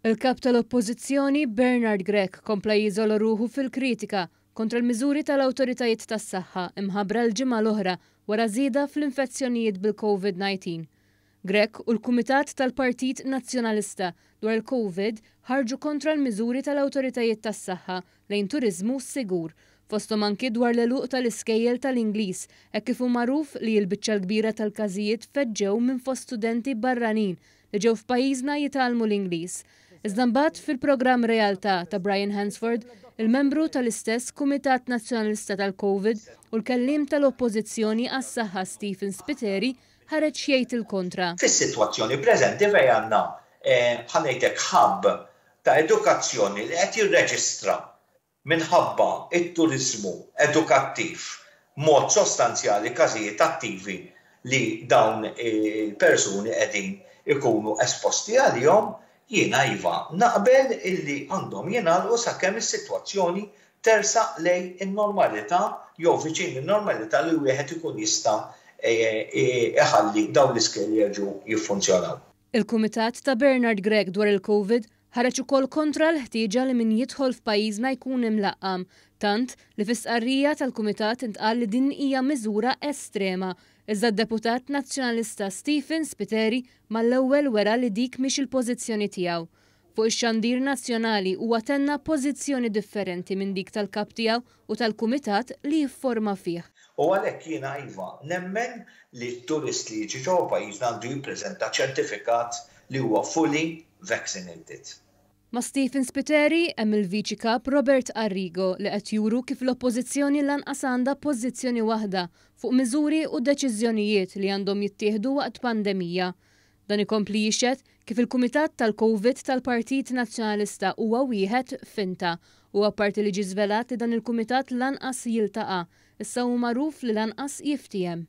Il-kap tal-Oppożizzjoni Bernard Grech kompla jiżola ruħu fil-kritika kontra l-miżuri tal-awtoritajiet tas-saħħa imħabbra l-ġimgħa l-oħra wara żieda fl-infezzjonijiet bil-COVID-19. Grech u l-Kumitat tal-Partit Nazzjonalista dwar il-COVID ħarġu kontra l-miżuri tal-awtoritajiet tas-saħħa lejn turiżmu sigur, fosthom anki dwar l-għeluq tal-iskejjel tal-Ingliż hekk kif hu magħruf li l-biċċa l-kbira tal-każijiet feġġew minn fost studenti barranin li ġew f'pajjiżna jitgħallmu l-Ingliż. Iżda mbagħad fil-programm Realtà ta' Brian Hansford, il-membru tal-istess Kumitat Nazzjonalista tal-COVID u l-kelliem tal-Oppożizzjoni għas-saħħa Stephen Spiteri ħareġ jgħid il-kontra. Fis-sitwazzjoni preżenti fejn għandna ħanejtek ħabb ta' edukazzjoni li qed jirreġistra minħabba it-turiżmu edukattiv mod sostanzjali każijiet attivi li dawn il-persuni qegħdin ikunu esposti għalihom, jiena iva naqbel illi għandhom jingħalqu sakemm is-sitwazzjoni tersaq lejn in-normalità jew viċin in-normalità li wieħed ikun jista' iħalli dawn l-iskejjel jerġgħu jiffunzjonaw. Il-Kumitat ta' Bernard Grech dwar il-COVID ħareġ ukoll kontra l-ħtieġa li min jidħol f'pajjiżna jkun imlaqqam, tant li fis-sqarrija tal-Kumitat intqal li din hija miżura estrema. Iżda d-Deputat Nazzjonalista Stephen Spiteri mal-ewwel wera li dik mhix il-pożizzjoni tiegħu. Fuq ix-xandir nazzjonali huwa tenna pożizzjoni differenti minn dik tal-kap tiegħu u tal-Kumitat li jifforma fih. U għalhekk jiena iva nemmen li t-turist li jiġi ġewwa pajjiżna għandu jippreżenta ċertifikat li huwa fully vaccinated. Ma' Stephen Spiteri hemm il-Viċi Kap Robert Arrigo li qed juru kif l-Oppożizzjoni lanqas għandha pożizzjoni waħda fuq miżuri u deċiżjonijiet li għandhom jittieħdu waqt pandemija. Dan ikompli jixhed kif il-Kumitat tal-COVID tal-Partit Nazzjonalista huwa wieħed finta u apparti li ġie żvelat li dan il-Kumitat lanqas jiltaqa', issa hu magħruf li lanqas jiftiem.